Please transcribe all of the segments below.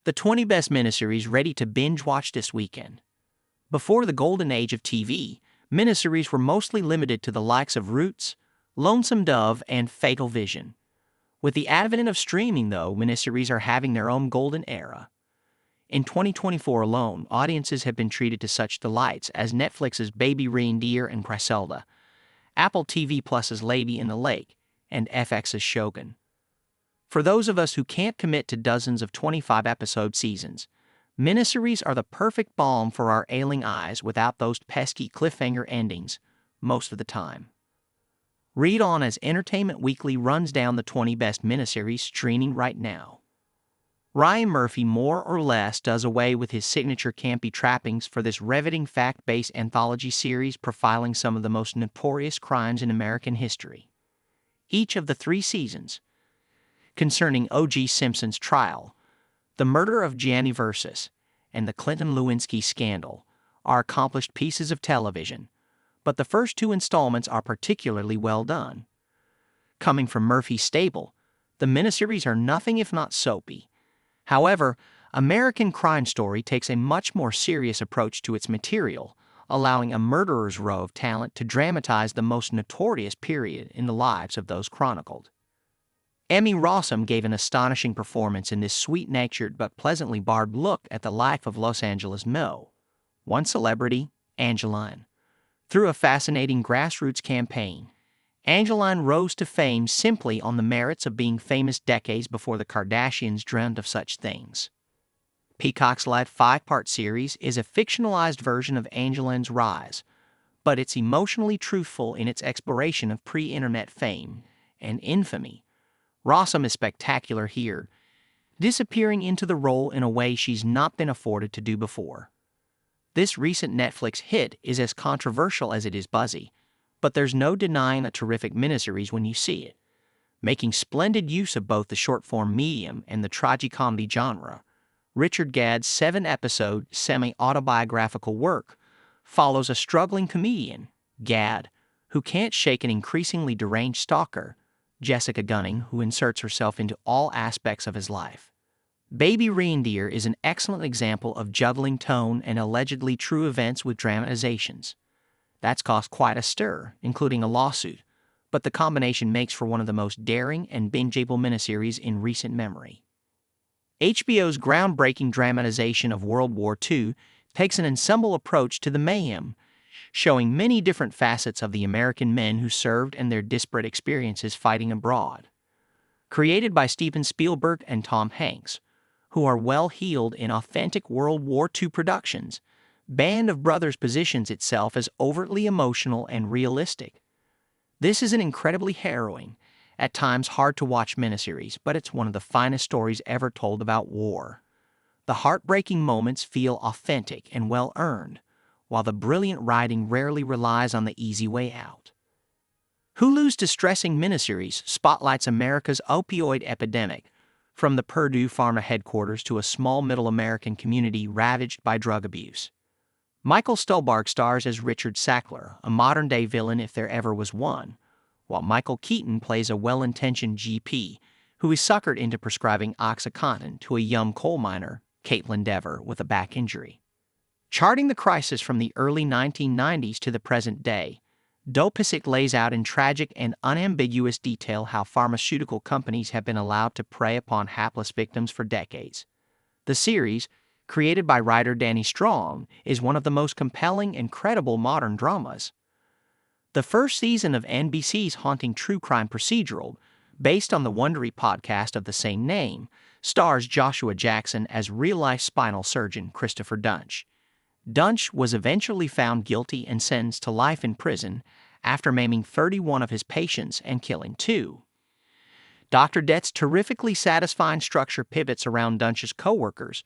The 20 best miniseries ready to binge-watch this weekend. Before the golden age of TV, miniseries were mostly limited to the likes of Roots, Lonesome Dove, and Fatal Vision. With the advent of streaming, though, miniseries are having their own golden era. In 2024 alone, audiences have been treated to such delights as Netflix's Baby Reindeer and Griselda, Apple TV Plus's Lady in the Lake, and FX's Shōgun. For those of us who can't commit to dozens of 25-episode seasons, miniseries are the perfect balm for our ailing eyes without those pesky cliffhanger endings most of the time. Read on as Entertainment Weekly runs down the 20 best miniseries streaming right now. Ryan Murphy more or less does away with his signature campy trappings for this riveting fact-based anthology series profiling some of the most notorious crimes in American history. Each of the 3 seasons, concerning O.J. Simpson's trial, the murder of Gianni Versus, and the Clinton Lewinsky scandal, are accomplished pieces of television, but the first 2 installments are particularly well done. Coming from Murphy's stable, the miniseries are nothing if not soapy. However, American Crime Story takes a much more serious approach to its material, allowing a murderer's row of talent to dramatize the most notorious period in the lives of those chronicled. Emmy Rossum gave an astonishing performance in this sweet-natured but pleasantly barbed look at the life of Los Angeles Mo, one celebrity, Angeline. Through a fascinating grassroots campaign, Angeline rose to fame simply on the merits of being famous decades before the Kardashians dreamed of such things. Peacock's live 5-part series is a fictionalized version of Angeline's rise, but it's emotionally truthful in its exploration of pre-internet fame and infamy. Rossum is spectacular here, disappearing into the role in a way she's not been afforded to do before. This recent Netflix hit is as controversial as it is buzzy, but there's no denying a terrific miniseries when you see it. Making splendid use of both the short-form medium and the tragicomedy genre, Richard Gadd's 7-episode semi-autobiographical work follows a struggling comedian, Gadd, who can't shake an increasingly deranged stalker, Jessica Gunning, who inserts herself into all aspects of his life. Baby Reindeer is an excellent example of juggling tone and allegedly true events with dramatizations. That's caused quite a stir, including a lawsuit, but the combination makes for one of the most daring and bingeable miniseries in recent memory. HBO's groundbreaking dramatization of World War II takes an ensemble approach to the mayhem, showing many different facets of the American men who served and their disparate experiences fighting abroad. Created by Steven Spielberg and Tom Hanks, who are well-heeled in authentic World War II productions, Band of Brothers positions itself as overtly emotional and realistic. This is an incredibly harrowing, at times hard-to-watch miniseries, but it's one of the finest stories ever told about war. The heartbreaking moments feel authentic and well-earned, while the brilliant writing rarely relies on the easy way out. Hulu's distressing miniseries spotlights America's opioid epidemic, from the Purdue Pharma headquarters to a small middle American community ravaged by drug abuse. Michael Stuhlbarg stars as Richard Sackler, a modern-day villain if there ever was one, while Michael Keaton plays a well-intentioned GP who is suckered into prescribing OxyContin to a young coal miner, Caitlin Dever, with a back injury. Charting the crisis from the early 1990s to the present day, Dopesick lays out in tragic and unambiguous detail how pharmaceutical companies have been allowed to prey upon hapless victims for decades. The series, created by writer Danny Strong, is one of the most compelling and credible modern dramas. The first season of NBC's haunting true crime procedural, based on the Wondery podcast of the same name, stars Joshua Jackson as real-life spinal surgeon Christopher Duntsch. Duntsch was eventually found guilty and sentenced to life in prison after maiming 31 of his patients and killing 2. Dr. Dett's terrifically satisfying structure pivots around Duntsch's co-workers,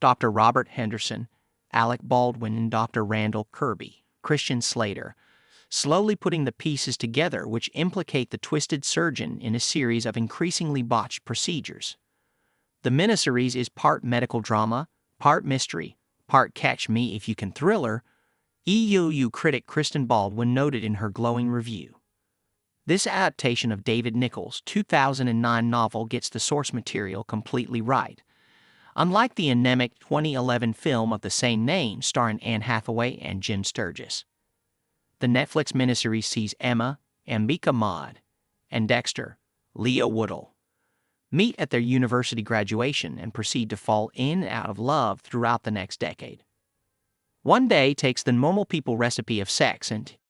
Dr. Robert Henderson, Alec Baldwin, and Dr. Randall Kirby, Christian Slater, slowly putting the pieces together which implicate the twisted surgeon in a series of increasingly botched procedures. The miniseries is part medical drama, part mystery, part catch-me-if-you-can thriller, EUU critic Kristen Baldwin noted in her glowing review. This adaptation of David Nichols' 2009 novel gets the source material completely right. unlike the anemic 2011 film of the same name starring Anne Hathaway and Jen Sturgis. The Netflix miniseries sees Emma, Ambika Maud, and Dexter, Leah Woodall, meet at their university graduation and proceed to fall in and out of love throughout the next decade. One day takes the normal people recipe of sex and